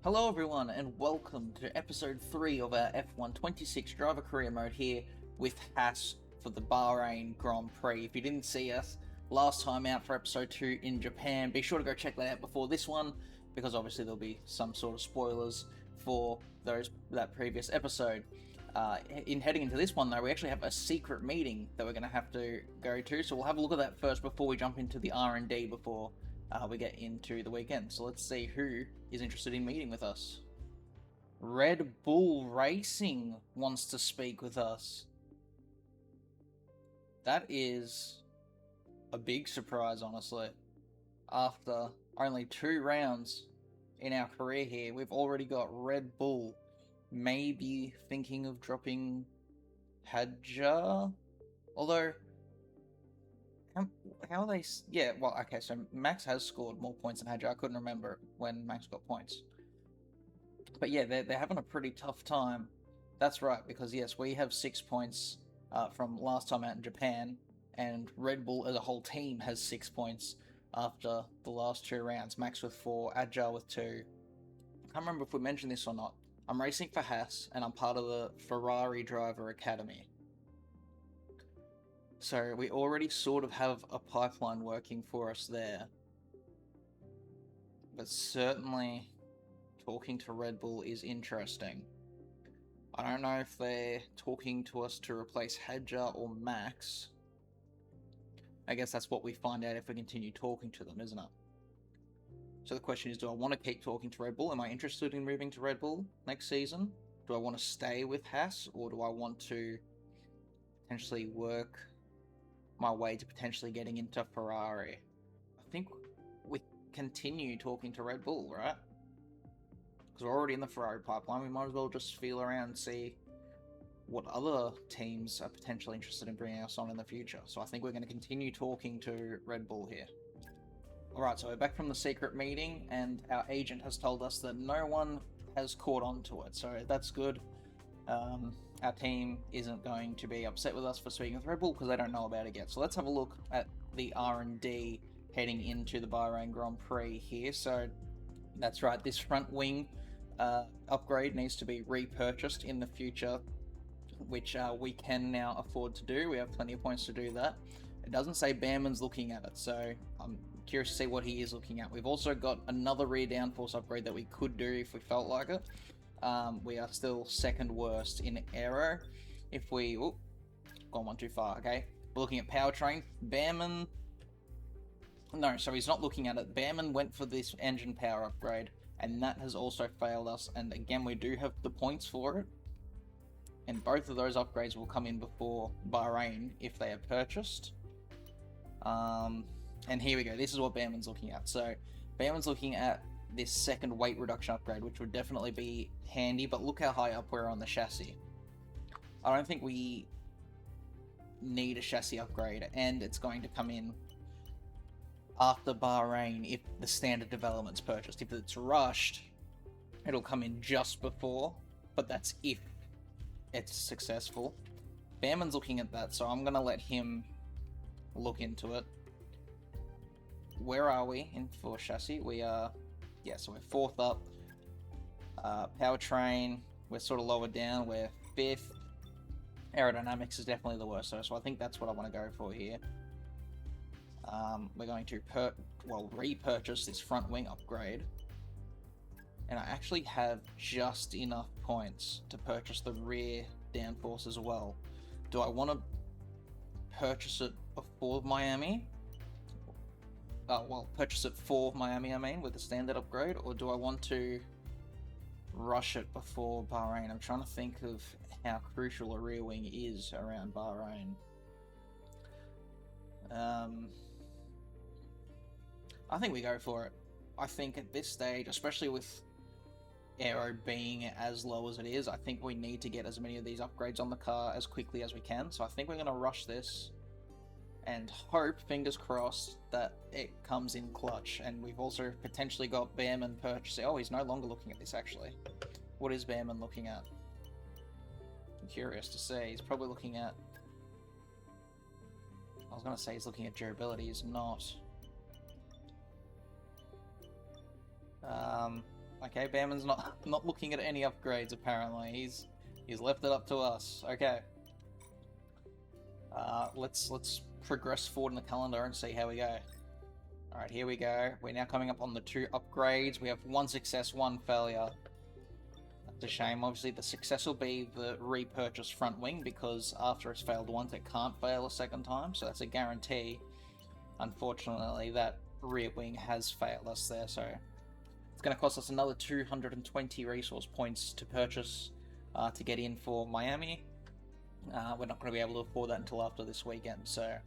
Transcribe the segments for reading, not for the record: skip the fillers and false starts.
Hello everyone and welcome to episode 3 of our F1 driver career mode here with Haas for the Bahrain Grand Prix. If you didn't see us last time out for episode 2 in Japan, be sure to go check that out before this one, because obviously there'll be some sort of spoilers for that previous episode. In heading into this one though, we actually have a secret meeting that we're going to have to go to, so we'll have a look at that first before we jump into the R&D before we get into the weekend. So let's see who is interested in meeting with us. Red Bull Racing wants to speak with us. That is a big surprise, honestly. After only 2 rounds in our career here, we've already got Red Bull maybe thinking of dropping Hadjar. Although, how are they? Yeah, well, okay, so Max has scored more points than Hadjar. I couldn't remember when Max got points. But yeah, they're having a pretty tough time. That's right, because yes, we have 6 points from last time out in Japan, and Red Bull as a whole team has 6 points after the last 2 rounds. Max with 4, Agile with 2. I can't remember if we mentioned this or not. I'm racing for Haas, and I'm part of the Ferrari Driver Academy. So we already sort of have a pipeline working for us there. But certainly talking to Red Bull is interesting. I don't know if they're talking to us to replace Hadjar or Max. I guess that's what we find out if we continue talking to them, isn't it? So the question is, do I want to keep talking to Red Bull? Am I interested in moving to Red Bull next season? Do I want to stay with Haas, or do I want to potentially work my way to potentially getting into Ferrari? I think we continue talking to Red Bull, right? Because we're already in the Ferrari pipeline, we might as well just feel around and see what other teams are potentially interested in bringing us on in the future. So I think we're going to continue talking to Red Bull here. Alright, so we're back from the secret meeting, and our agent has told us that no one has caught on to it, so that's good. Our team isn't going to be upset with us for speaking with Red Bull because they don't know about it yet. So let's have a look at the R&D heading into the Bahrain Grand Prix here. So that's right, this front wing upgrade needs to be repurchased in the future, which we can now afford to do. We have plenty of points to do that. It doesn't say Behrman's looking at it, so I'm curious to see what he is looking at. We've also got another rear downforce upgrade that we could do if we felt like it. We are still second worst in aero. If we... Oh, gone one too far, okay. We're looking at powertrain. Behrman... No, so he's not looking at it. Behrman went for this engine power upgrade, and that has also failed us. And again, we do have the points for it. And both of those upgrades will come in before Bahrain if they are purchased. And here we go. This is what Behrman's looking at. So Behrman's looking at this second weight reduction upgrade, which would definitely be handy, but look how high up we're on the chassis. I don't think we need a chassis upgrade, and it's going to come in after Bahrain if the standard development's purchased. If it's rushed, it'll come in just before, but that's if it's successful. Behrman's looking at that, so I'm going to let him look into it. Where are we in for chassis? We are... Yeah, so we're 4th up. Powertrain, we're sort of lower down. We're 5th. Aerodynamics is definitely the worst, so I think that's what I want to go for here. We're going to repurchase this front wing upgrade. And I actually have just enough points to purchase the rear downforce as well. Do I want to purchase it before Miami? Purchase it for Miami, I mean, with the standard upgrade, or do I want to rush it before Bahrain? I'm trying to think of how crucial a rear wing is around Bahrain. I think we go for it. I think at this stage, especially with aero being as low as it is, I think we need to get as many of these upgrades on the car as quickly as we can. So I think we're going to rush this and hope, fingers crossed, that it comes in clutch. And we've also potentially got Behrman purchasing... Oh, he's no longer looking at this, actually. What is Behrman looking at? I'm curious to see. He's probably looking at... I was going to say he's looking at durability. He's not. Okay, Behrman's not looking at any upgrades apparently. He's left it up to us. Okay. Let's progress forward in the calendar and see how we go. Alright, here we go. We're now coming up on the 2 upgrades. We have 1 success, 1 failure. That's a shame. Obviously, the success will be the repurchase front wing, because after it's failed once, it can't fail a second time, so that's a guarantee. Unfortunately, that rear wing has failed us there, so it's going to cost us another 220 resource points to purchase to get in for Miami. We're not going to be able to afford that until after this weekend, so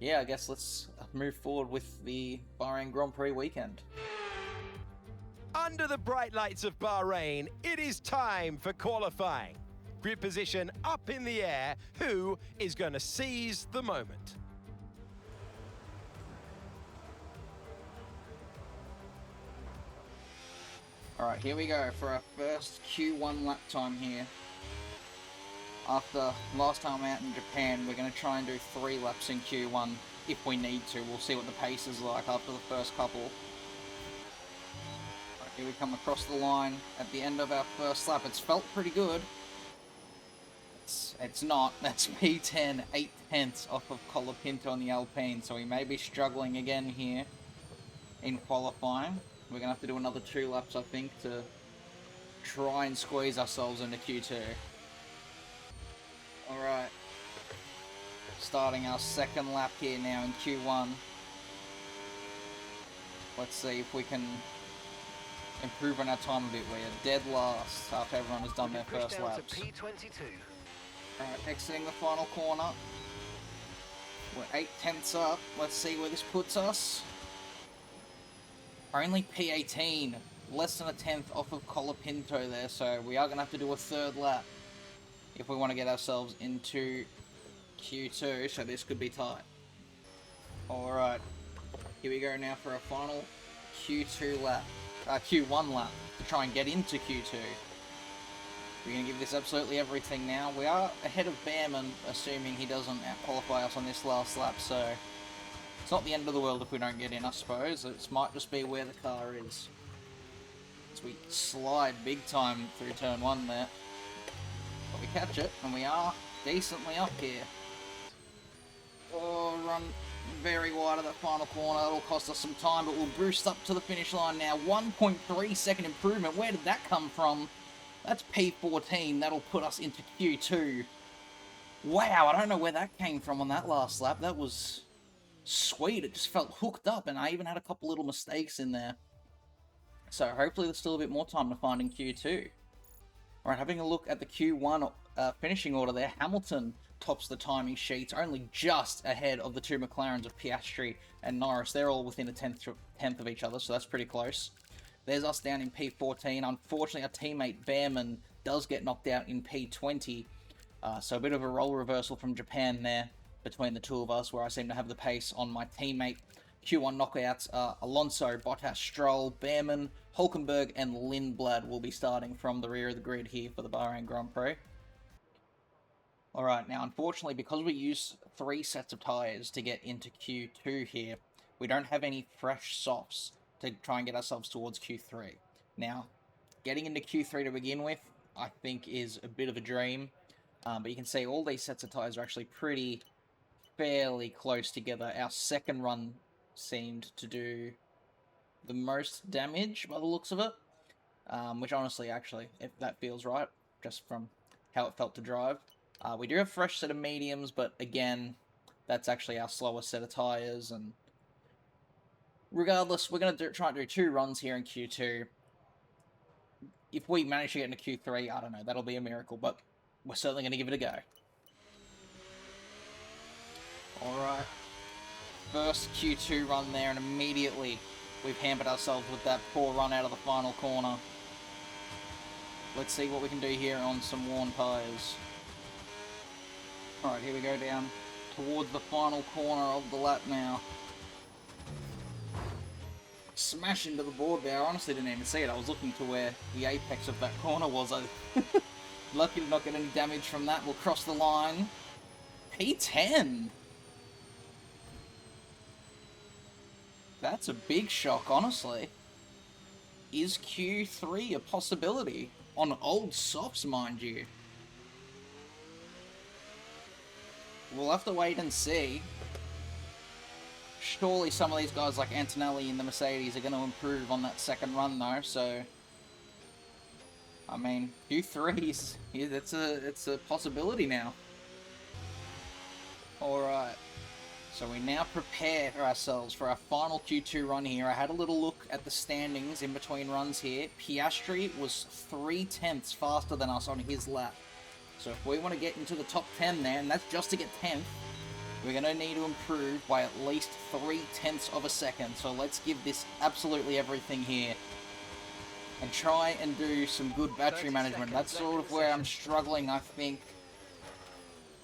yeah, I guess let's move forward with the Bahrain Grand Prix weekend. Under the bright lights of Bahrain, it is time for qualifying. Grid position up in the air. Who is going to seize the moment? Alright, here we go for our first Q1 lap time here. After last time out in Japan, we're going to try and do 3 laps in Q1 if we need to. We'll see what the pace is like after the first couple. Right, here we come across the line at the end of our first lap. It's felt pretty good. It's not. That's P10, 8 tenths off of Colapinto on the Alpine, so we may be struggling again here in qualifying. We're going to have to do another 2 laps, I think, to try and squeeze ourselves into Q2. Alright, starting our second lap here now in Q1. Let's see if we can improve on our time a bit. We're dead last after everyone has done their first laps. Alright, exiting the final corner. We're 8 tenths up. Let's see where this puts us. Only P18, less than a tenth off of Colapinto there, so we are going to have to do a 3rd lap if we want to get ourselves into Q2, so this could be tight. Alright, here we go now for our final Q1 lap to try and get into Q2. We're going to give this absolutely everything now. We are ahead of Behrman, assuming he doesn't out-qualify us on this last lap, so it's not the end of the world if we don't get in, I suppose. It might just be where the car is. As we slide big time through turn 1 there. But we catch it, and we are decently up here. Oh, run very wide of that final corner. That'll cost us some time, but we'll boost up to the finish line now. 1.3 second improvement. Where did that come from? That's P14. That'll put us into Q2. Wow, I don't know where that came from on that last lap. That was sweet. It just felt hooked up, and I even had a couple little mistakes in there. So hopefully there's still a bit more time to find in Q2. Alright, having a look at the Q1 finishing order there, Hamilton tops the timing sheets, only just ahead of the 2 McLarens of Piastri and Norris. They're all within a tenth of each other, so that's pretty close. There's us down in P14. Unfortunately, our teammate Behrman does get knocked out in P20, so a bit of a role reversal from Japan there between the 2 of us, where I seem to have the pace on my teammate. Q1 knockouts are Alonso, Bottas, Stroll, Behrman, Hulkenberg, and Lindblad will be starting from the rear of the grid here for the Bahrain Grand Prix. Alright, now unfortunately, because we use 3 sets of tyres to get into Q2 here, we don't have any fresh softs to try and get ourselves towards Q3. Now, getting into Q3 to begin with, I think is a bit of a dream, but you can see all these sets of tyres are actually fairly close together. Our second run seemed to do the most damage by the looks of it, which honestly, actually, if that feels right, just from how it felt to drive. We do have a fresh set of mediums, but again, that's actually our slower set of tyres, and regardless, we're going to try and do 2 runs here in Q2. If we manage to get into Q3, I don't know, that'll be a miracle, but we're certainly going to give it a go. Alright, first Q2 run there, and immediately we've hampered ourselves with that poor run out of the final corner. Let's see what we can do here on some worn tyres. Alright, here we go down towards the final corner of the lap now. Smash into the board there. I honestly didn't even see it. I was looking to where the apex of that corner was. Lucky to not get any damage from that. We'll cross the line. P10. That's a big shock, honestly. is Q3 a possibility? On old softs, mind you. We'll have to wait and see. Surely some of these guys like Antonelli in the Mercedes are going to improve on that second run though, so... I mean, Q3's... it's a possibility now. Alright. So we now prepare ourselves for our final Q2 run here. I had a little look at the standings in between runs here. Piastri was 0.3 faster than us on his lap. So if we want to get into the top 10 there, and that's just to get 10th, we're going to need to improve by at least 0.3 of a second. So let's give this absolutely everything here. And try and do some good battery management. That's sort of where I'm struggling, I think.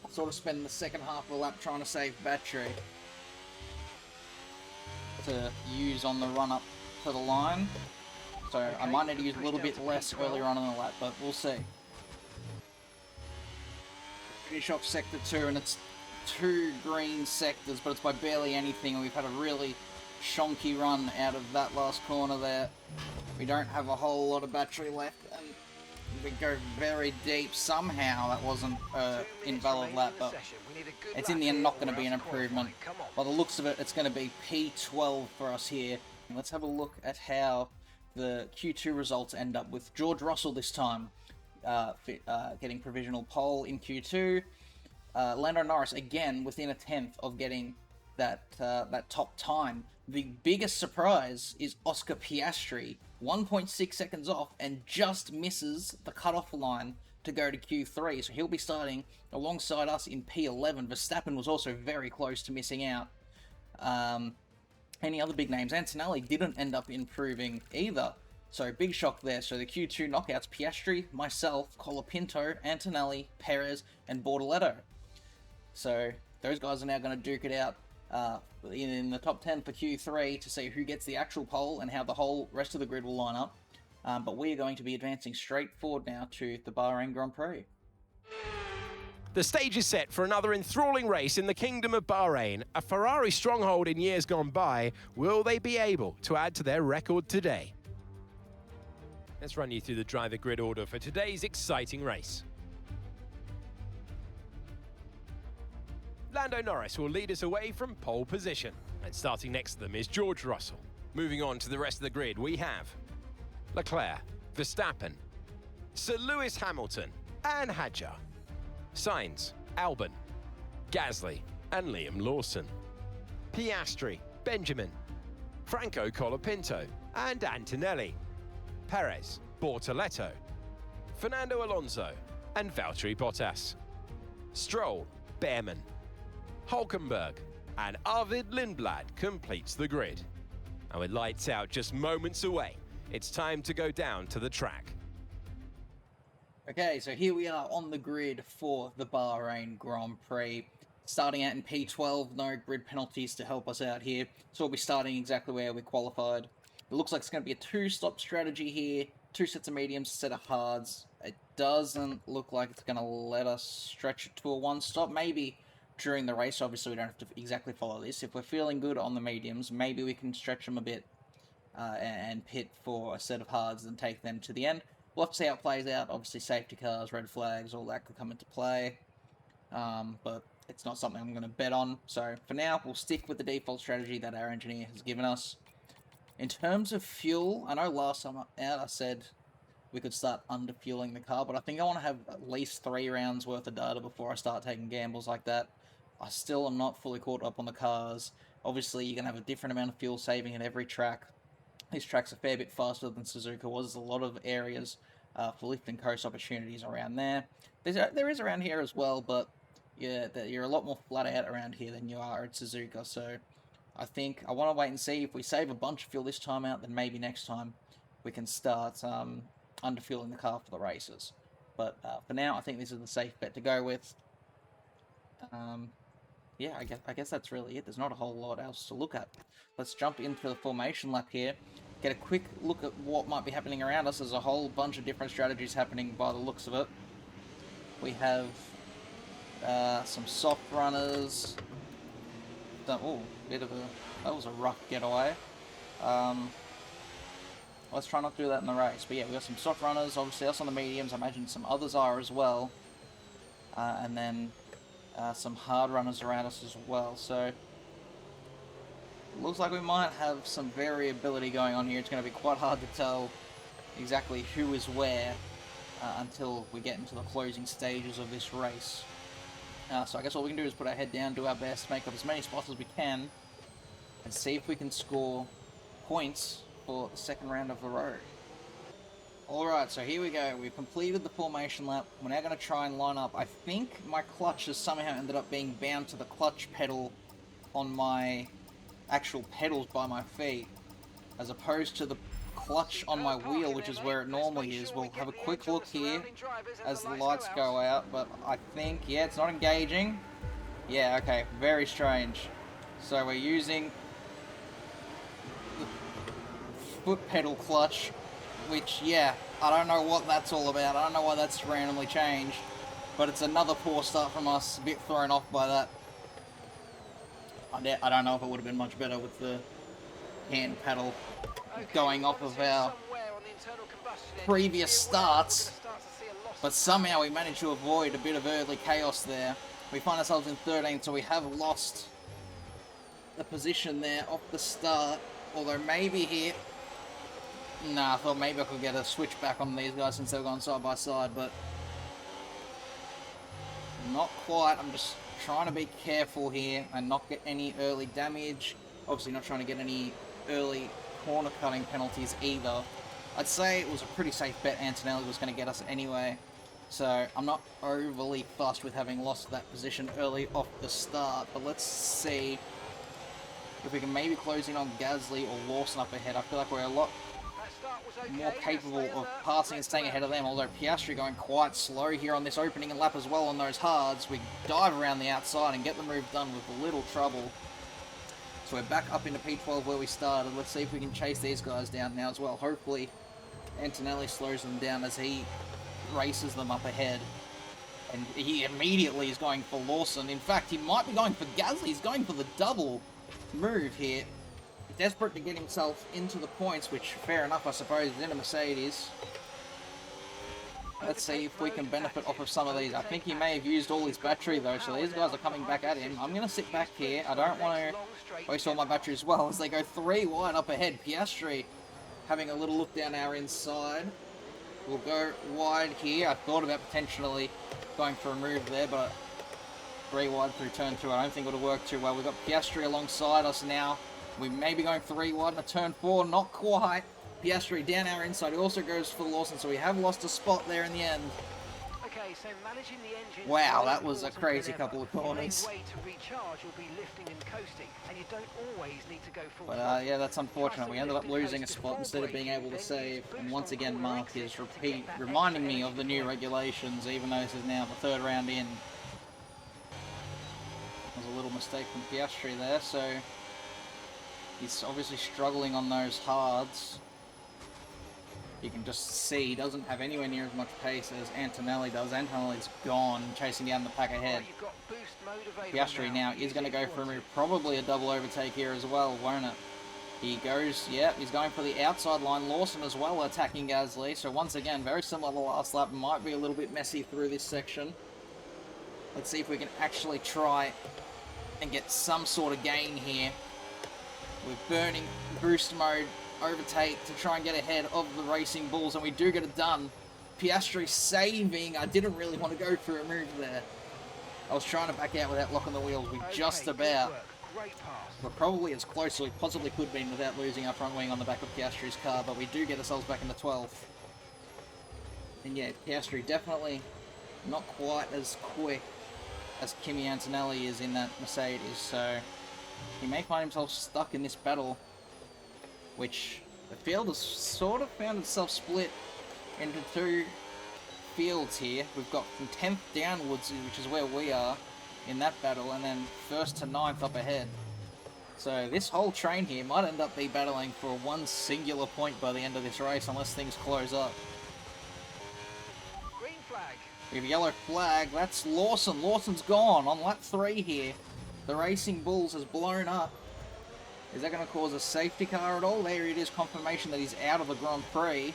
Sort of spend the second half of the lap trying to save battery to use on the run up to the line. So I might need to use a little bit less earlier on in the lap, but we'll see. Finish off sector 2, and it's 2 green sectors, but it's by barely anything. We've had a really shonky run out of that last corner there. We don't have a whole lot of battery left, and we go very deep. Somehow that wasn't an invalid lap, but it's in the end not going to be an improvement. By the looks of it, it's going to be P12 for us here. And let's have a look at how the Q2 results end up with George Russell this time getting provisional pole in Q2. Lando Norris again within a 10th of getting that top time. The biggest surprise is Oscar Piastri, 1.6 seconds off, and just misses the cutoff line to go to Q3, so he'll be starting alongside us in P11. Verstappen was also very close to missing out. Any other big names? Antonelli didn't end up improving either, so big shock there. So the Q2 knockouts, Piastri, myself, Colapinto, Antonelli, Perez, and Bortoletto. So those guys are now going to duke it out in the top 10 for Q3 to see who gets the actual pole and how the whole rest of the grid will line up. But we are going to be advancing straight forward now to the Bahrain Grand Prix. The stage is set for another enthralling race in the Kingdom of Bahrain, a Ferrari stronghold in years gone by. Will they be able to add to their record today? Let's run you through the driver grid order for today's exciting race. Lando Norris will lead us away from pole position, and starting next to them is George Russell. Moving on to the rest of the grid, we have Leclerc, Verstappen, Sir Lewis Hamilton and Hadjar, Sainz, Albon, Gasly and Liam Lawson, Piastri, Benjamin, Franco Colapinto and Antonelli, Perez, Bortoletto, Fernando Alonso and Valtteri Bottas, Stroll, Behrman, Hulkenberg and Arvid Lindblad completes the grid. And with lights out just moments away, it's time to go down to the track. Okay, so here we are on the grid for the Bahrain Grand Prix. Starting out in P12, no grid penalties to help us out here. So we'll be starting exactly where we qualified. It looks like it's going to be a 2-stop strategy here. 2 sets of mediums, set of hards. It doesn't look like it's going to let us stretch it to a 1-stop. Maybe during the race, obviously we don't have to exactly follow this. If we're feeling good on the mediums, maybe we can stretch them a bit and pit for a set of hards and take them to the end. We'll have to see how it plays out. Obviously safety cars, red flags, all that could come into play. But it's not something I'm going to bet on. So for now, we'll stick with the default strategy that our engineer has given us. In terms of fuel, I know last time out I said we could start under-fueling the car, but I think I want to have at least 3 rounds worth of data before I start taking gambles like that. I still am not fully caught up on the cars. Obviously, you're going to have a different amount of fuel saving at every track. This track's a fair bit faster than Suzuka was. There's a lot of areas for lift and coast opportunities around there. There is around here as well, but yeah, you're a lot more flat out around here than you are at Suzuka. So I think I want to wait and see. If we save a bunch of fuel this time out, then maybe next time we can start under-fueling the car for the races. But for now, I think this is the safe bet to go with. Yeah, I guess that's really it. There's not a whole lot else to look at. Let's jump into the formation lap here. Get a quick look at what might be happening around us. There's a whole bunch of different strategies happening by the looks of it. We have some soft runners. Oh, that was a rough getaway. Let's try not to do that in the race. But yeah, we got some soft runners, obviously us on the mediums. I imagine some others are as well. And then some hard runners around us as well. So it looks like we might have some variability going on here. It's going to be quite hard to tell exactly who is where until we get into the closing stages of this race. So I guess all we can do is put our head down, do our best, make up as many spots as we can, and see if we can score points for the second round of the road. Alright, so here we go. We've completed the formation lap. We're now going to try and line up. I think my clutch has somehow ended up being bound to the clutch pedal on my actual pedals by my feet, as opposed to the clutch on my wheel, which is where it normally is. We'll have a quick look here as the lights go out, but I think, yeah, it's not engaging. Yeah, okay, very strange. So we're using the foot pedal clutch, which, yeah, I don't know what that's all about. I don't know why that's randomly changed, but it's another poor start from us, a bit thrown off by that. I don't know if it would have been much better with the hand pedal going off of our previous starts, but somehow we managed to avoid a bit of early chaos there. We find ourselves in 13th, so we have lost the position there off the start, although maybe here, nah, I thought maybe I could get a switch back on these guys since they've gone side by side, but not quite. I'm just trying to be careful here and not get any early damage. Obviously not trying to get any early corner cutting penalties either. I'd say it was a pretty safe bet Antonelli was going to get us anyway, so I'm not overly fussed with having lost that position early off the start. But let's see if we can maybe close in on Gasly or Lawson up ahead. I feel like we're a lot more capable of passing and staying ahead of them, although Piastri going quite slow here on this opening lap as well on those hards. We dive around the outside and get the move done with a little trouble. So we're back up into P12 where we started. Let's see if we can chase these guys down now as well. Hopefully Antonelli slows them down as he races them up ahead. And he immediately is going for Lawson. In fact, he might be going for Gasly. He's going for the double move here. Desperate to get himself into the points, which, fair enough, I suppose, is in a Mercedes. Let's see if we can benefit off of some of these. I think he may have used all his battery, though, so these guys are coming back at him. I'm going to sit back here. I don't want to waste all my battery as well, as they go 3 wide up ahead. Piastri having a little look down our inside. We'll go wide here. I thought about potentially going for a move there, but 3 wide through turn 2. I don't think it'll work too well. We've got Piastri alongside us now. We may be going 3 wide in a turn 4, not quite. Piastri down our inside. He also goes for Lawson, so we have lost a spot there in the end. Okay, so managing the engine. Wow, that was a crazy couple of corners. But yeah, that's unfortunate. We ended up losing a spot instead of being able to save. And once again, Mark is reminding me of the new regulations, even though this is now the 3rd round in. There was a little mistake from Piastri there, so he's obviously struggling on those hards. You can just see he doesn't have anywhere near as much pace as Antonelli does. Antonelli's gone, chasing down the pack ahead. Piastri now is going to go for probably a double overtake here as well, won't it? He goes, yeah, he's going for the outside line. Lawson as well attacking Gasly. So once again, very similar to last lap. Might be a little bit messy through this section. Let's see if we can actually try and get some sort of gain here. We're burning boost mode, overtake to try and get ahead of the Racing Bulls, and we do get it done. Piastri saving. I didn't really want to go for a move there. I was trying to back out without locking the wheels. We just about, we're probably as close as we possibly could have been without losing our front wing on the back of Piastri's car, but we do get ourselves back into 12th. And yeah, Piastri definitely not quite as quick as Kimi Antonelli is in that Mercedes, so he may find himself stuck in this battle, which the field has sort of found itself split into 2 fields here. We've got from 10th downwards, which is where we are in that battle, and then 1st to 9th up ahead. So this whole train here might end up be battling for one singular point by the end of this race, unless things close up. Green flag. We have a yellow flag. That's Lawson. Lawson's gone on lap 3 here. The Racing Bulls has blown up. Is that going to cause a safety car at all? There it is, confirmation that he's out of the Grand Prix.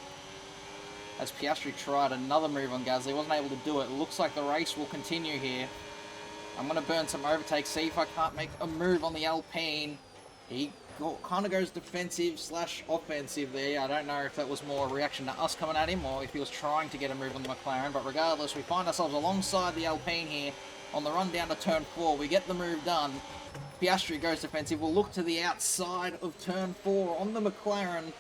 As Piastri tried another move on Gasly, wasn't able to do it. Looks like the race will continue here. I'm going to burn some overtakes, see if I can't make a move on the Alpine. He kind of goes defensive / offensive there. I don't know if that was more a reaction to us coming at him or if he was trying to get a move on the McLaren. But regardless, we find ourselves alongside the Alpine here on the run down to turn 4. We get the move done. Piastri goes defensive. We'll look to the outside of turn 4 on the McLaren.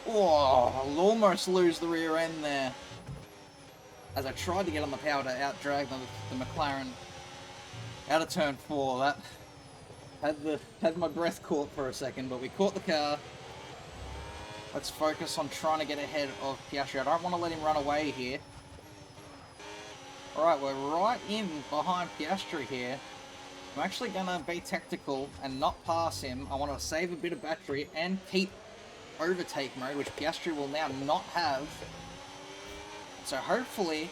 Oh, I'll almost lose the rear end there. As I tried to get on the power to outdrag the McLaren out of turn 4. That had my breath caught for a second, but we caught the car. Let's focus on trying to get ahead of Piastri. I don't want to let him run away here. Alright, we're right in behind Piastri here. I'm actually going to be tactical and not pass him. I want to save a bit of battery and keep overtake mode, which Piastri will now not have. So hopefully,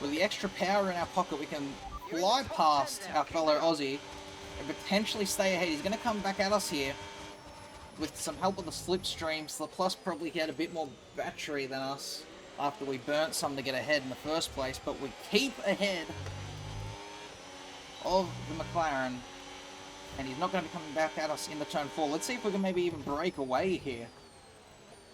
with the extra power in our pocket, we can fly past our fellow Aussie and potentially stay ahead. He's going to come back at us here with some help of the slipstream, plus probably he had a bit more battery than us after we burnt some to get ahead in the first place, but we keep ahead of the McLaren, and he's not going to be coming back at us in the turn 4. Let's see if we can maybe even break away here.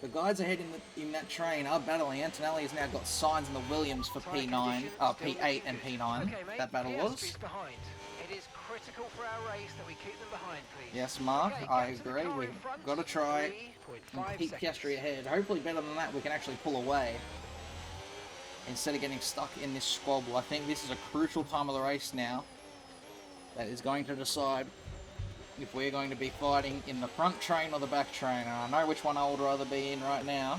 The guys ahead in that train are battling. Antonelli has now got signs in the Williams for P9, P8 and P9. Okay, mate, that battle was. It is critical for our race that we keep them behind, please. Yes, Mark, Okay, I get to the agree. car We've in front. got to try 3.5 and keep seconds. Piastri ahead. Hopefully better than that, we can actually pull away instead of getting stuck in this squabble. I think this is a crucial time of the race now that is going to decide if we're going to be fighting in the front train or the back train. And I know which one I would rather be in right now.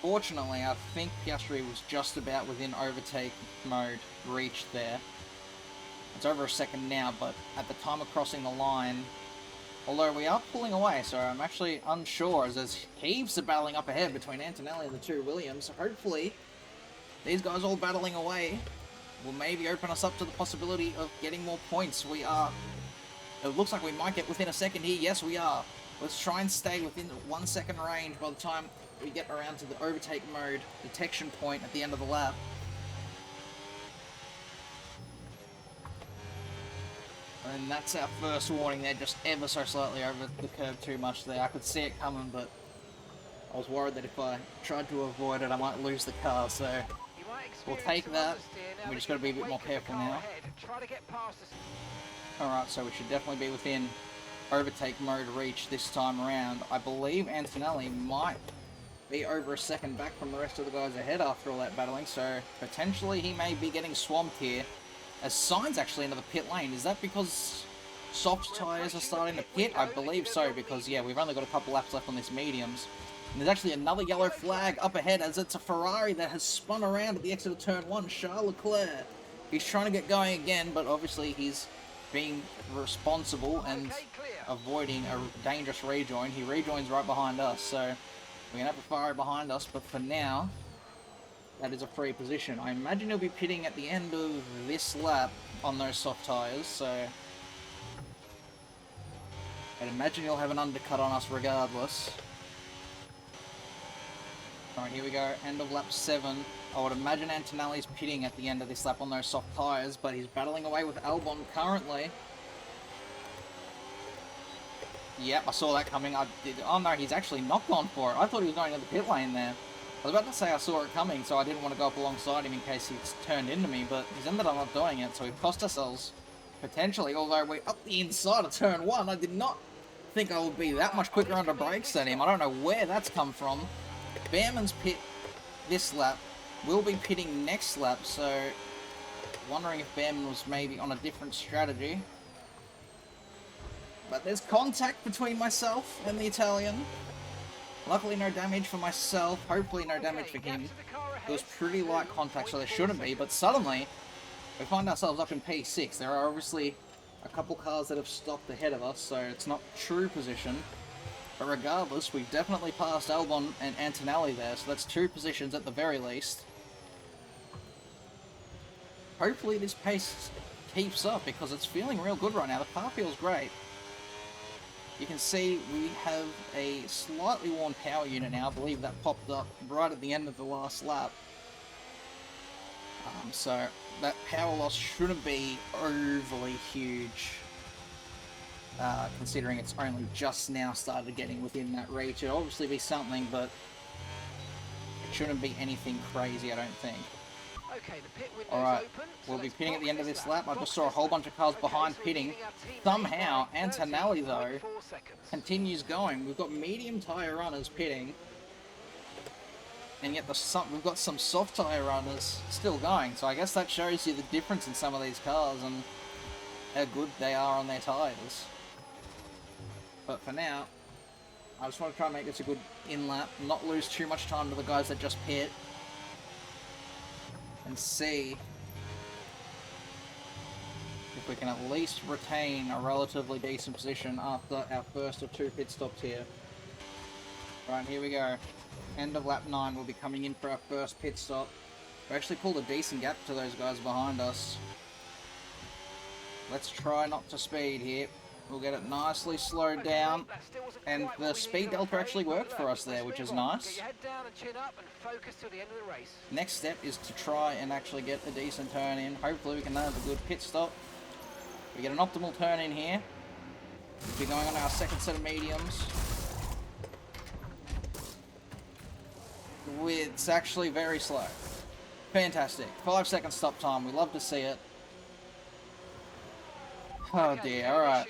Fortunately, I think Piastri was just about within overtake mode reach there. It's over a second now, but at the time of crossing the line, although we are pulling away, so I'm actually unsure, as there's heaps of battling up ahead between Antonelli and the two Williams. So hopefully, these guys all battling away will maybe open us up to the possibility of getting more points. It looks like we might get within a second here. Yes, we are. Let's try and stay within 1 second range by the time we get around to the overtake mode detection point at the end of the lap. And that's our first warning there, just ever so slightly over the curve too much there. I could see it coming, but I was worried that if I tried to avoid it, I might lose the car, so we'll take that. We just got to be a bit more careful now. Alright, so we should definitely be within overtake mode reach this time around. I believe Antonelli might be over a second back from the rest of the guys ahead after all that battling, so potentially he may be getting swamped here. As Sainz actually into the pit lane. Is that because soft tyres are starting to pit? I believe so, because yeah, we've only got a couple laps left on this mediums. And there's actually another yellow flag up ahead, as it's a Ferrari that has spun around at the exit of turn 1, Charles Leclerc. He's trying to get going again, but obviously he's being responsible and avoiding a dangerous rejoin. He rejoins right behind us, so we're going to have a Ferrari behind us, but for now, that is a free position. I imagine he'll be pitting at the end of this lap on those soft tyres, so I'd imagine he'll have an undercut on us regardless. Alright, here we go, end of lap 7. I would imagine Antonelli's pitting at the end of this lap on those soft tyres, but he's battling away with Albon currently. Yep, I saw that coming. Oh no, he's actually not gone for it. I thought he was going to the pit lane there. I was about to say I saw it coming, so I didn't want to go up alongside him in case he's turned into me, but he's ended up not doing it, so we've cost ourselves potentially, although we're up the inside of turn 1. I did not think I would be that much quicker under brakes than him. I don't know where that's come from. Behrman's pit this lap. We'll be pitting next lap, so wondering if Behrman was maybe on a different strategy. But there's contact between myself and the Italian. Luckily no damage for myself, hopefully no damage for him. It was pretty light contact, so there shouldn't be, but suddenly we find ourselves up in P6. There are obviously a couple cars that have stopped ahead of us, so it's not true position. But regardless, we've definitely passed Albon and Antonelli there, so that's 2 positions at the very least. Hopefully this pace keeps up, because it's feeling real good right now. The car feels great. You can see we have a slightly worn power unit now. I believe that popped up right at the end of the last lap. So that power loss shouldn't be overly huge, considering it's only just now started getting within that reach. It'll obviously be something, but it shouldn't be anything crazy, I don't think. Okay, the pit window's Alright, open, so we'll be let's pitting at the box end of this lap. lap. I just saw a whole bunch of cars behind so we're pitting. leading our team Somehow, by Antonelli, though, 13.4 seconds. continues going. We've got medium tyre runners pitting, and yet we've got some soft tyre runners still going. So I guess that shows you the difference in some of these cars and how good they are on their tyres. But for now, I just want to try and make this a good in-lap, not lose too much time to the guys that just pit, and see if we can at least retain a relatively decent position after our first of 2 pit stops here. Right, here we go. End of lap 9, we'll be coming in for our first pit stop. We actually pulled a decent gap to those guys behind us. Let's try not to speed here. We'll get it nicely slowed down, and the speed delta actually worked for us there, which is nice. Next step is to try and actually get a decent turn in. Hopefully we can have a good pit stop. We get an optimal turn in here. We'll be going on our second set of mediums. It's actually very slow. Fantastic. 5 second stop time. We love to see it. Oh dear, alright.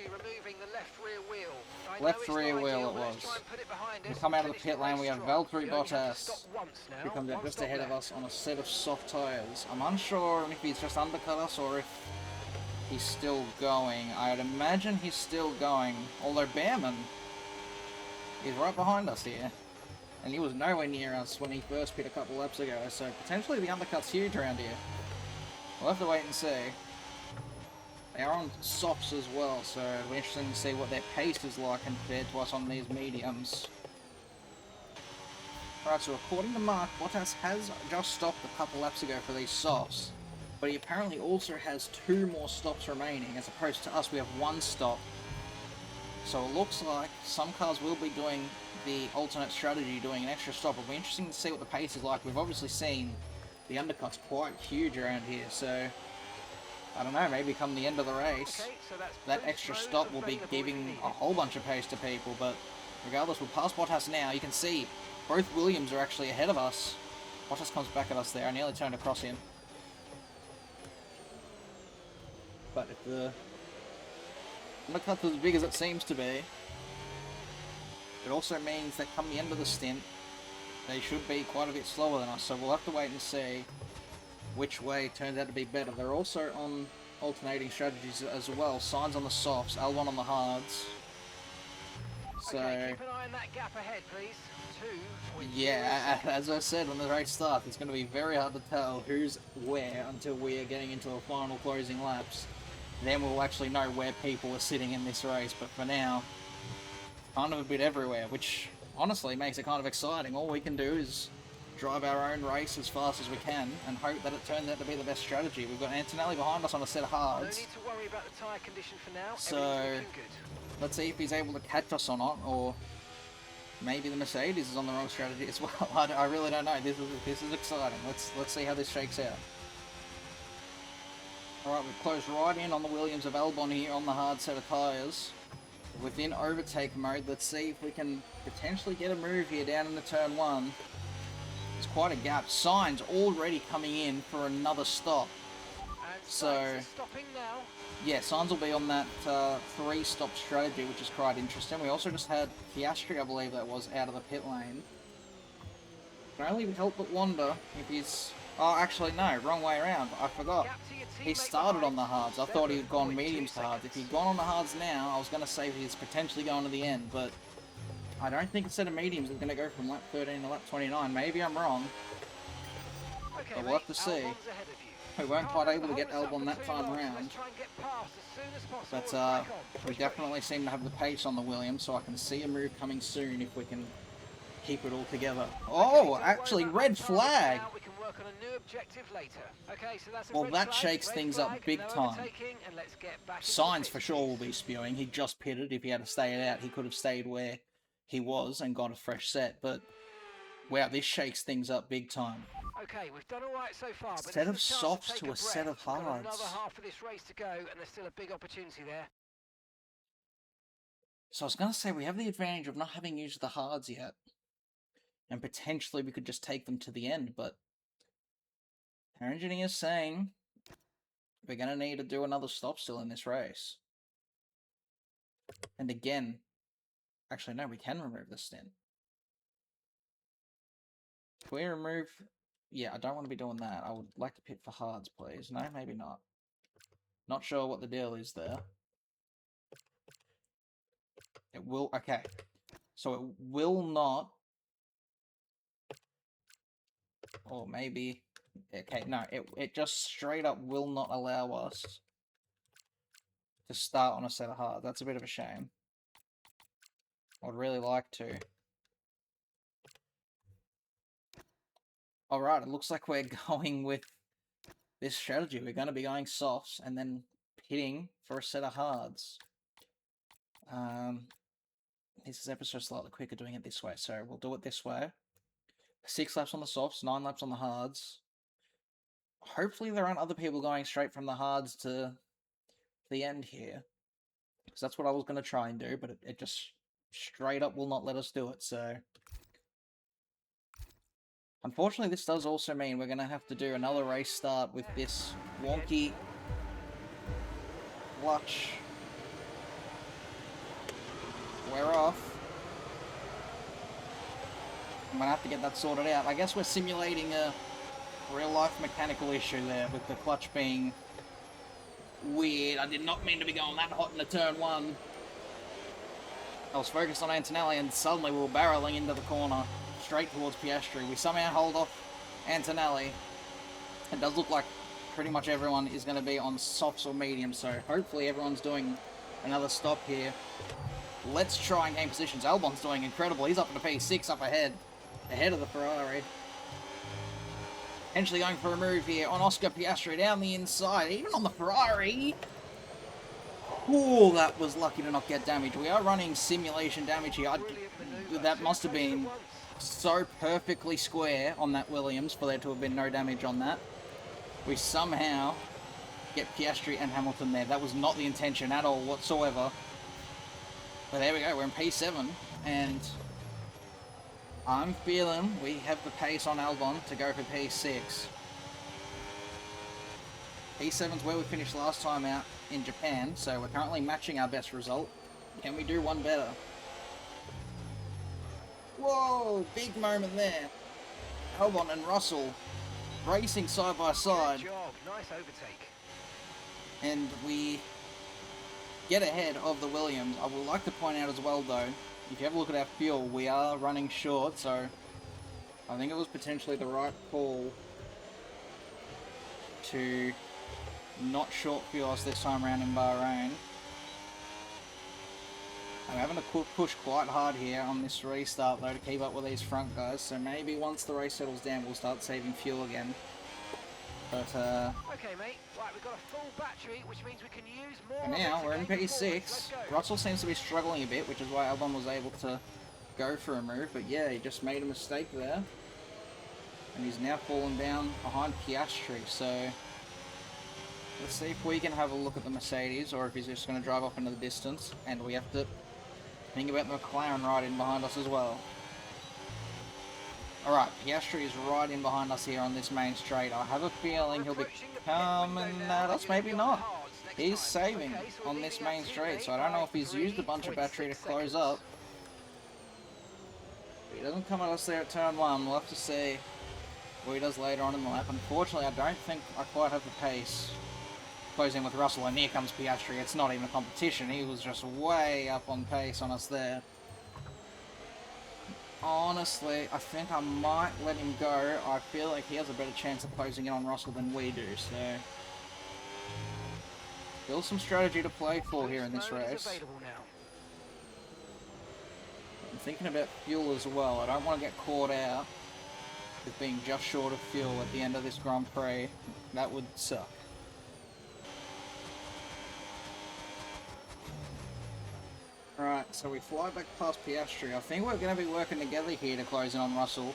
Left rear wheel it was. We come out of the pit lane, we have Valtteri Bottas, who comes out just ahead of us on a set of soft tyres. I'm unsure if he's just undercut us or if he's still going. I'd imagine he's still going, although Behrman is right behind us here. And he was nowhere near us when he first pit a couple laps ago, so potentially the undercut's huge around here. We'll have to wait and see. They are on softs as well, so it'll be interesting to see what their pace is like compared to us on these mediums. Right, so according to Mark, Bottas has just stopped a couple laps ago for these softs, but he apparently also has 2 more stops remaining, as opposed to us, we have 1 stop. So it looks like some cars will be doing the alternate strategy, doing an extra stop. It'll be interesting to see what the pace is like. We've obviously seen the undercut's quite huge around here, so I don't know, maybe come the end of the race, that extra stop will be giving a whole bunch of pace to people, but regardless, we'll pass Bottas now. You can see both Williams are actually ahead of us. Bottas comes back at us there. I nearly turned across him. But if the undercut's as big as it seems to be, it also means that come the end of the stint, they should be quite a bit slower than us, so we'll have to wait and see which way turns out to be better. They're also on alternating strategies as well. Sainz on the softs, Albon on the hards. So, okay, keep an eye on that gap ahead, please. 2. Yeah, as I said when the race starts, it's going to be very hard to tell who's where until we are getting into the final closing laps. Then we'll actually know where people are sitting in this race, but for now, kind of a bit everywhere, which honestly makes it kind of exciting. All we can do is drive our own race as fast as we can and hope that it turns out to be the best strategy. We've got Antonelli behind us on a set of hards. No need to worry about the tyre condition for now. So let's see if he's able to catch us or not, or maybe the Mercedes is on the wrong strategy as well. I really don't know. This is exciting. Let's see how this shakes out. Alright, we've closed right in on the Williams of Albon here on the hard set of tyres. Within overtake mode, let's see if we can potentially get a move here down into turn 1. It's quite a gap. Sainz already coming in for another stop. So, yeah, Sainz will be on that 3-stop strategy, which is quite interesting. We also just had Piastri, I believe that was, out of the pit lane. Can only help but wonder if he's... Oh, actually, no, wrong way around. I forgot. He started on the hards. I thought he'd gone mediums to hards. If he'd gone on the hards now, I was going to say he's potentially going to the end, but I don't think a set of mediums is going to go from lap 13 to lap 29. Maybe I'm wrong, but we'll have to see. We weren't quite able to get Albon that time around, but we definitely seem to have the pace on the Williams, so I can see a move coming soon if we can keep it all together. Oh, actually, red flag! objective later. Okay, so that's a Well, red that flag, shakes red things flag, up big no time. overtaking, and let's get back into the Signs pits, for sure will please. be spewing. He just pitted. If he had to stay it out, he could have stayed where he was and got a fresh set. But wow, this shakes things up big time. Okay, we've done all right so far, but Set this of is a chance softs take to a set breath. of We've got hards. another half of this race to go, and there's still a big opportunity there. So I was going to say, we have the advantage of not having used the hards yet. And potentially we could just take them to the end, but our engineer's saying we're going to need to do another stop still in this race. And again, actually no, we can remove the stint. If we remove... Yeah, I don't want to be doing that. I would like to pit for hards, please. No, maybe not. Not sure what the deal is there. It will... Okay. So it will not... Or maybe... Okay, no. It just straight up will not allow us to start on a set of hards. That's a bit of a shame. I'd really like to. Alright, it looks like we're going with this strategy. We're going to be going softs and then pitting for a set of hards. This is ever so slightly quicker doing it this way, so we'll do it this way. 6 laps on the softs, 9 laps on the hards. Hopefully there aren't other people going straight from the hards to the end here. Because that's what I was going to try and do, but it just straight up will not let us do it, so... Unfortunately, this does also mean we're going to have to do another race start with this wonky clutch. We're off. I'm going to have to get that sorted out. I guess we're simulating a real-life mechanical issue there with the clutch being weird. I did not mean to be going that hot in the turn 1. I was focused on Antonelli and suddenly we were barreling into the corner. Straight towards Piastri. We somehow hold off Antonelli. It does look like pretty much everyone is going to be on softs or mediums, so hopefully everyone's doing another stop here. Let's try and gain positions. Albon's doing incredible. He's up in the P6 up ahead of the Ferrari. Potentially going for a move here on Oscar Piastri down the inside, even on the Ferrari. Oh, that was lucky to not get damage. We are running simulation damage here. That must have been so perfectly square on that Williams for there to have been no damage on that. We somehow get Piastri and Hamilton there. That was not the intention at all whatsoever. But there we go, we're in P7, and I'm feeling we have the pace on Albon to go for P6. P7's where we finished last time out in Japan, so we're currently matching our best result. Can we do one better? Whoa, big moment there. Albon and Russell racing side by side. Good job, nice overtake. And we get ahead of the Williams. I would like to point out as well though, if you have a look at our fuel, we are running short, so I think it was potentially the right call to not short fuel us this time around in Bahrain. I'm having to push quite hard here on this restart though to keep up with these front guys, so maybe once the race settles down we'll start saving fuel again. But okay mate, right, we've got a full battery, which means we can use more. for now we're in P6. Russell seems to be struggling a bit, which is why Albon was able to go for a move, but yeah, he just made a mistake there. And he's now fallen down behind Piastri, so let's see if we can have a look at the Mercedes, or if he's just going to drive off into the distance, and we have to think about the McLaren right in behind us as well. Alright, Piastri is right in behind us here on this main straight. I have a feeling he'll be coming at us, maybe not. He's saving on this main straight, so I don't know if he's used a bunch of battery to close up. If he doesn't come at us there at turn 1, we'll have to see what he does later on in the lap. Unfortunately, I don't think I quite have the pace. Closing with Russell, and here comes Piastri. It's not even a competition. He was just way up on pace on us there. Honestly, I think I might let him go. I feel like he has a better chance of closing in on Russell than we do, so still some strategy to play for here in this race. I'm thinking about fuel as well. I don't want to get caught out with being just short of fuel at the end of this Grand Prix. That would suck. Right, so we fly back past Piastri. I think we're going to be working together here to close in on Russell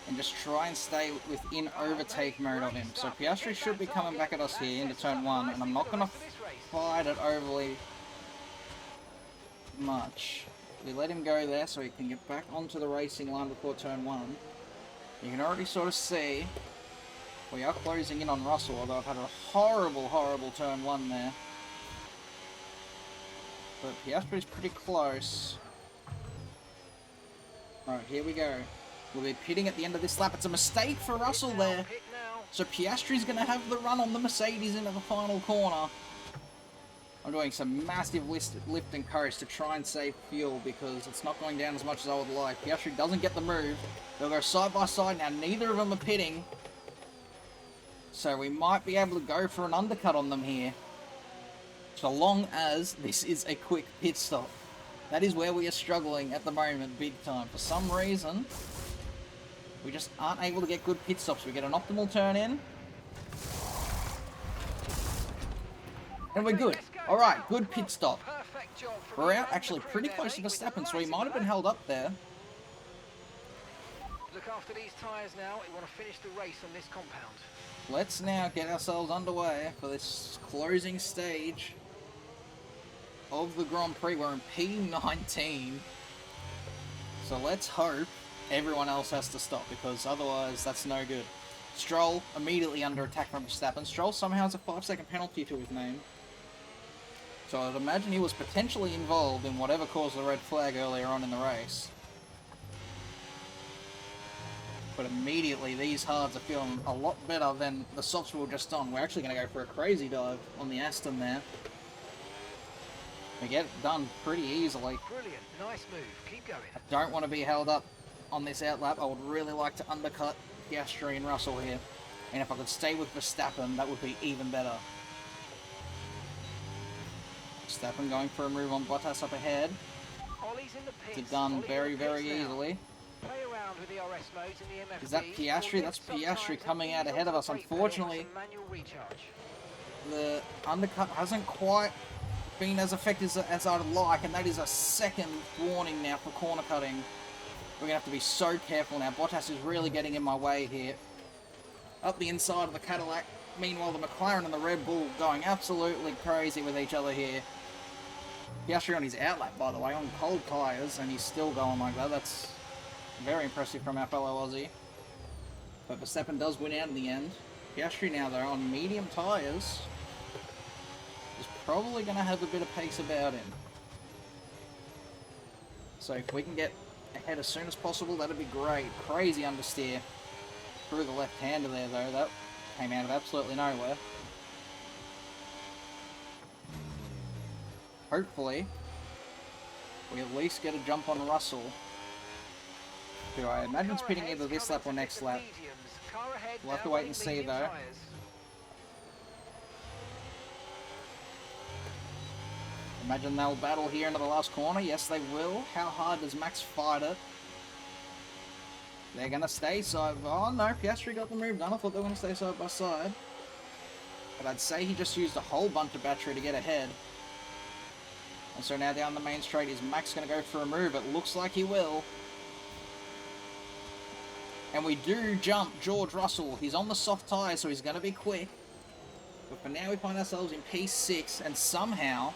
and just try and stay within overtake mode of him. So Piastri should be coming back at us here into turn 1, and I'm not going to fight it overly much. We let him go there so he can get back onto the racing line before turn 1. You can already sort of see we are closing in on Russell, although I've had a horrible, horrible turn 1 there. But Piastri's pretty close. Alright, here we go. We'll be pitting at the end of this lap. It's a mistake for Russell there. So Piastri's going to have the run on the Mercedes into the final corner. I'm doing some massive lift and coast to try and save fuel because it's not going down as much as I would like. Piastri doesn't get the move. They'll go side by side now. Neither of them are pitting. So we might be able to go for an undercut on them here. So long as this is a quick pit stop. That is where we are struggling at the moment, big time. For some reason, we just aren't able to get good pit stops. We get an optimal turn in. And we're good. Alright, good pit stop. We're out actually pretty close to Verstappen, so he might have been held up there. Look after these tyres now. We want to finish the race on this compound. Let's now get ourselves underway for this closing stage of the Grand Prix. We're in P19. So let's hope everyone else has to stop, because otherwise that's no good. Stroll immediately under attack from Verstappen. Stroll somehow has a 5-second penalty to his name. So I'd imagine he was potentially involved in whatever caused the red flag earlier on in the race. But immediately these hards are feeling a lot better than the softs we were just on. We're actually going to go for a crazy dive on the Aston there. We get it done pretty easily. Brilliant, nice move. Keep going. I don't want to be held up on this outlap. I would really like to undercut Piastri and Russell here. And if I could stay with Verstappen, that would be even better. Verstappen going for a move on Bottas up ahead. Ollie's in the pits. It's done very, very easily. Play around with the RS modes in the MFD. Is that Piastri? That's Piastri coming out ahead of us. Unfortunately, the undercut hasn't quite been as effective as I'd like, and that is a second warning now for corner cutting. We're going to have to be so careful now. Bottas is really getting in my way here. Up the inside of the Cadillac. Meanwhile, the McLaren and the Red Bull going absolutely crazy with each other here. Piastri on his outlap, by the way, on cold tyres, and he's still going like that. That's very impressive from our fellow Aussie. But Verstappen does win out in the end. Piastri now, though, on medium tyres, is probably going to have a bit of pace about him. So if we can get ahead as soon as possible, that'd be great. Crazy understeer through the left-hander there, though. That came out of absolutely nowhere. Hopefully, we at least get a jump on Russell, who I imagine is pitting either this lap or next lap. We'll have to wait and see, though. Imagine they'll battle here into the last corner. Yes, they will. How hard does Max fight it? They're going to stay side... Oh, no, Piastri got the move done. I thought they were going to stay side by side. But I'd say he just used a whole bunch of battery to get ahead. And so now down the main straight, is Max going to go for a move? It looks like he will. And we do jump George Russell. He's on the soft tyre, so he's going to be quick. But for now, we find ourselves in P6, and somehow,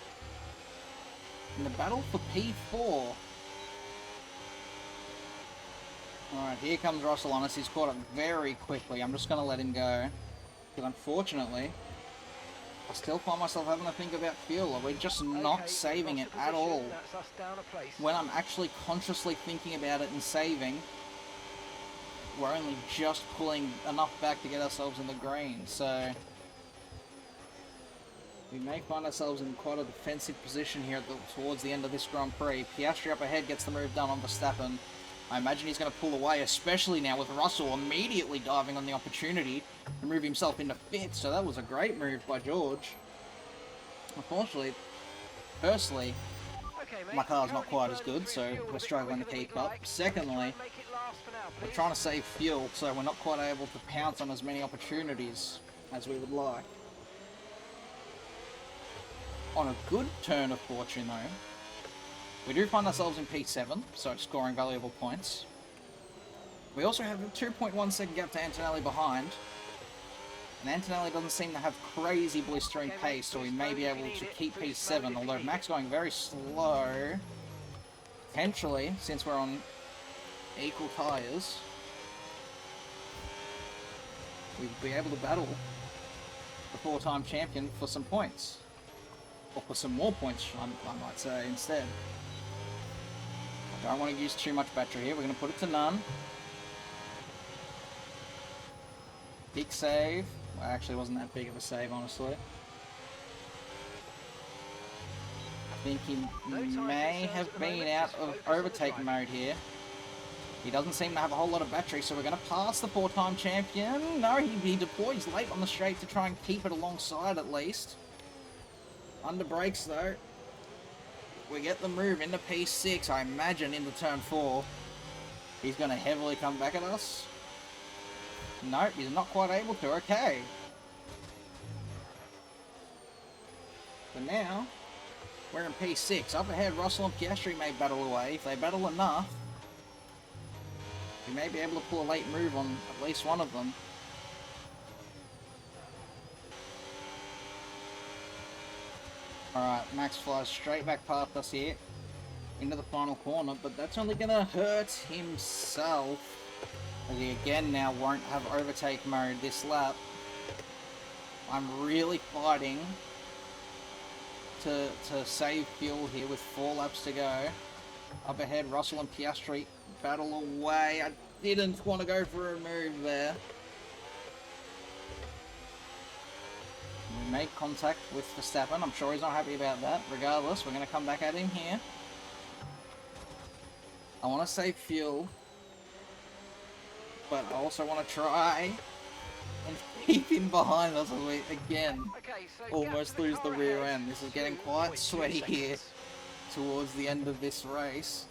in the battle for P4... Alright, here comes Russell on us. He's caught up very quickly. I'm just going to let him go. Because unfortunately, I still find myself having to think about fuel. We're just not saving it at all. When I'm actually consciously thinking about it and saving, we're only just pulling enough back to get ourselves in the green. So we may find ourselves in quite a defensive position here towards the end of this Grand Prix. Piastri up ahead gets the move done on Verstappen. I imagine he's going to pull away, especially now with Russell immediately diving on the opportunity to move himself into fifth. So that was a great move by George. Unfortunately, personally, my car's not quite as good, so we're struggling to keep up. Secondly, we're trying to save fuel, so we're not quite able to pounce on as many opportunities as we would like. On a good turn of fortune, though, we do find ourselves in P7, so it's scoring valuable points. We also have a 2.1 second gap to Antonelli behind. And Antonelli doesn't seem to have crazy blistering pace, so we may be able to keep P7, although Max going very slow. Potentially, since we're on equal tyres, we'd be able to battle the 4-time champion for some points. Or for some more points, I might say, instead. I don't want to use too much battery here. We're going to put it to none. Big save. Well, actually, wasn't that big of a save, honestly. I think he may have been out of overtake mode here. He doesn't seem to have a whole lot of battery, so we're going to pass the 4-time champion. No, he deploys late on the straight to try and keep it alongside at least. Under brakes, though. We get the move into P6, I imagine, into turn 4. He's going to heavily come back at us. Nope, he's not quite able to. Okay. But now, we're in P6. Up ahead, Russell and Piastri may battle away. If they battle enough, we may be able to pull a late move on at least one of them. Alright, Max flies straight back past us here into the final corner, but that's only going to hurt himself, as he again now won't have overtake mode this lap. I'm really fighting to save fuel here with 4 laps to go. Up ahead, Russell and Piastri battle away. I didn't want to go for a move there. We make contact with Verstappen. I'm sure he's not happy about that. Regardless, we're going to come back at him here. I want to save fuel, but I also want to try and keep him behind us as we, again, almost lose the rear end. This is getting quite sweaty here towards the end of this race.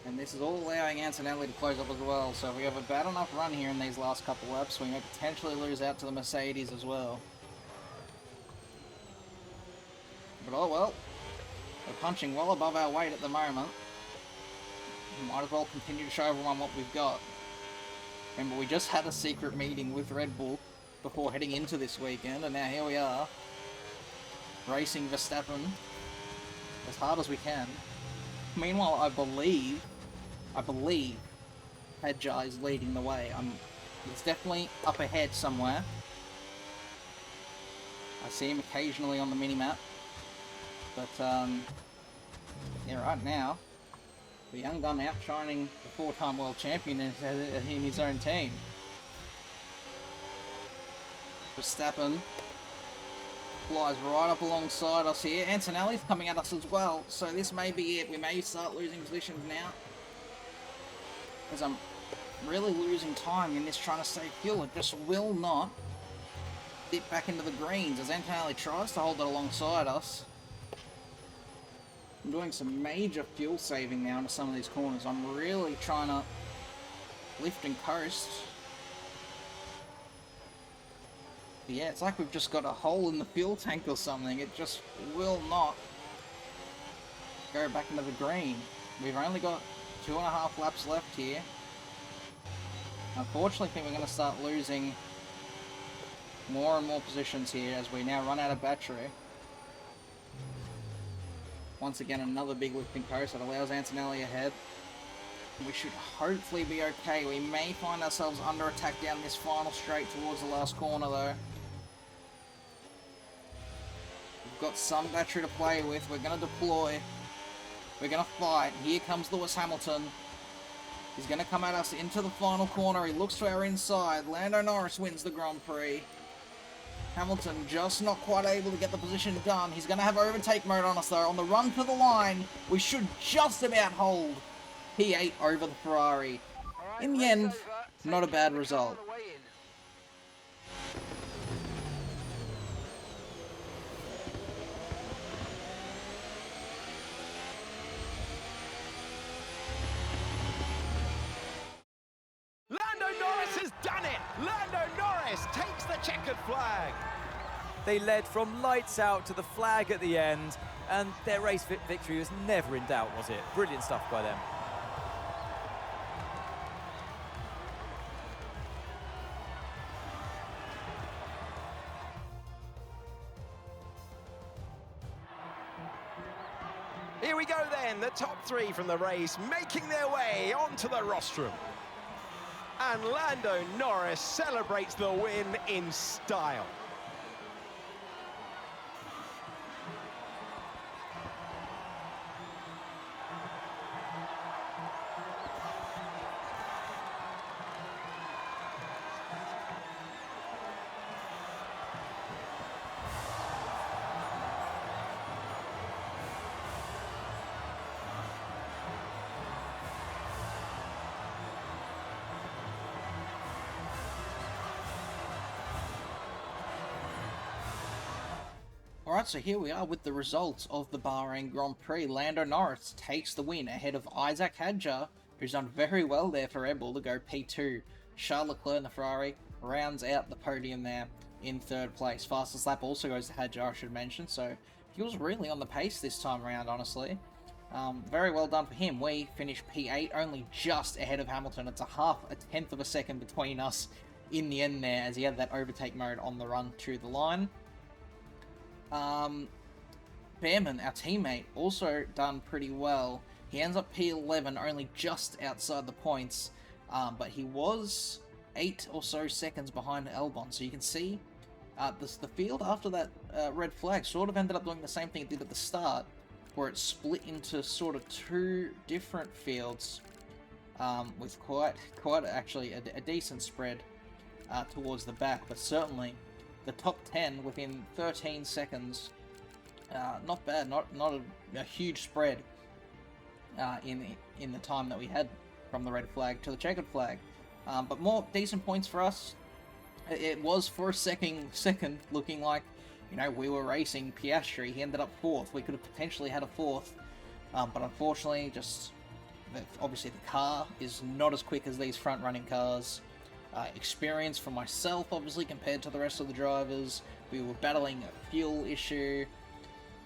And this is all allowing Antonelli to close up as well. So if we have a bad enough run here in these last couple laps, we may potentially lose out to the Mercedes as well. But oh well. We're punching well above our weight at the moment. Might as well continue to show everyone what we've got. Remember, we just had a secret meeting with Red Bull before heading into this weekend, and now here we are, racing Verstappen as hard as we can. Meanwhile, I believe Hadjar is leading the way. He's definitely up ahead somewhere. I see him occasionally on the mini-map. But, yeah, right now, the young gun outshining the 4-time world champion in his own team. Verstappen flies right up alongside us here. Antonelli's coming at us as well, so this may be it. We may start losing positions now, because I'm really losing time in this trying to save fuel. It just will not dip back into the greens as Antonelli tries to hold it alongside us. I'm doing some major fuel saving now into some of these corners. I'm really trying to lift and coast. But yeah, it's like we've just got a hole in the fuel tank or something. It just will not go back into the green. We've only got 2.5 laps left here. Unfortunately, I think we're going to start losing more and more positions here as we now run out of battery. Once again, another big lifting coast that allows Antonelli ahead. We should hopefully be okay. We may find ourselves under attack down this final straight towards the last corner though. We've got some battery to play with. We're going to deploy. We're going to fight. Here comes Lewis Hamilton. He's going to come at us into the final corner. He looks to our inside. Lando Norris wins the Grand Prix. Hamilton just not quite able to get the position done. He's going to have overtake mode on us though. On the run to the line, we should just about hold P8 over the Ferrari. In the end, not a bad result. checkered flag. They led from lights out to the flag at the end, and their race victory was never in doubt, was it? Brilliant stuff by them. Here we go then, the top three from the race making their way onto the rostrum. And Lando Norris celebrates the win in style. Alright, so here we are with the results of the Bahrain Grand Prix. Lando Norris takes the win ahead of Isaac Hadjar, who's done very well there for Red Bull to go P2. Charles Leclerc in the Ferrari rounds out the podium there in third place. Fastest lap also goes to Hadjar, I should mention, so he was really on the pace this time around, honestly. Very well done for him. We finished P8, only just ahead of Hamilton. It's a tenth of a second between us in the end there, as he had that overtake mode on the run to the line. Behrman, our teammate, also done pretty well. He ends up P11, only just outside the points, but he was 8 or so seconds behind Albon. So you can see the field after that red flag sort of ended up doing the same thing it did at the start, where it split into sort of two different fields with quite actually a decent spread towards the back, but certainly the top 10 within 13 seconds, not bad, not a huge spread in the time that we had from the red flag to the checkered flag, but more decent points for us. It was for a second looking like, you know, we were racing Piastri. He ended up 4th. We could have potentially had a 4th, but unfortunately, obviously the car is not as quick as these front running cars. Experience for myself, obviously, compared to the rest of the drivers. We were battling a fuel issue,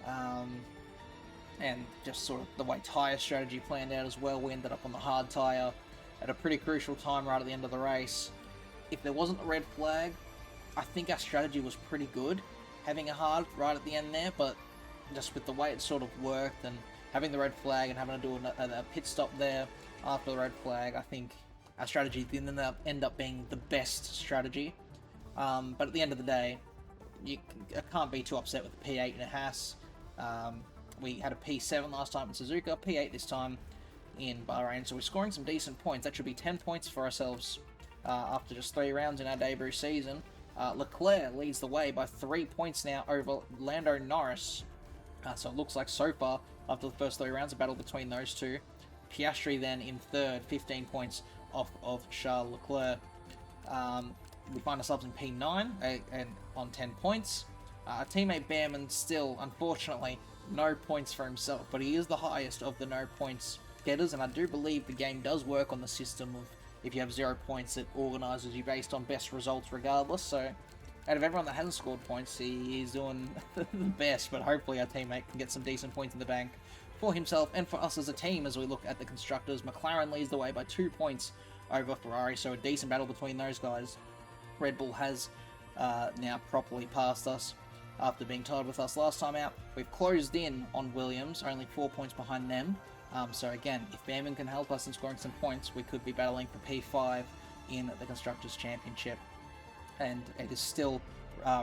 and just sort of the way tyre strategy planned out as well. We ended up on the hard tyre at a pretty crucial time right at the end of the race. If there wasn't a red flag, I think our strategy was pretty good, having a hard right at the end there, but just with the way it sort of worked and having the red flag and having to do a pit stop there after the red flag, I think our strategy didn't end up being the best strategy, but at the end of the day, I can't be too upset with the P8 in a Haas. We had a P7 last time in Suzuka, P8 this time in Bahrain, so we're scoring some decent points. That should be 10 points for ourselves after just 3 rounds in our debut season. Leclerc leads the way by 3 points now over Lando Norris, so it looks like so far, after the first 3 rounds, a battle between those two. Piastri then in third, 15 points off of Charles Leclerc. We find ourselves in P9 and on 10 points. Our teammate Behrman still, unfortunately, no points for himself, but he is the highest of the no points getters, and I do believe the game does work on the system of if you have 0 points, it organises you based on best results regardless. So out of everyone that hasn't scored points, he is doing the best, but hopefully our teammate can get some decent points in the bank for himself and for us as a team. As we look at the constructors, McLaren leads the way by 2 points over Ferrari, so a decent battle between those guys. Red Bull has now properly passed us after being tied with us last time out. We've closed in on Williams, only 4 points behind them. So again, if Behrman can help us in scoring some points, we could be battling for P5 in the Constructors' Championship. And it is still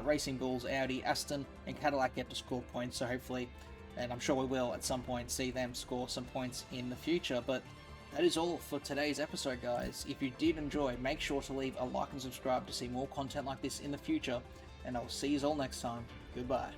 Racing Bulls, Audi, Aston, and Cadillac yet to score points, so hopefully, and I'm sure we will at some point, see them score some points in the future. But that is all for today's episode, guys. If you did enjoy, make sure to leave a like and subscribe to see more content like this in the future, and I will see you all next time. Goodbye.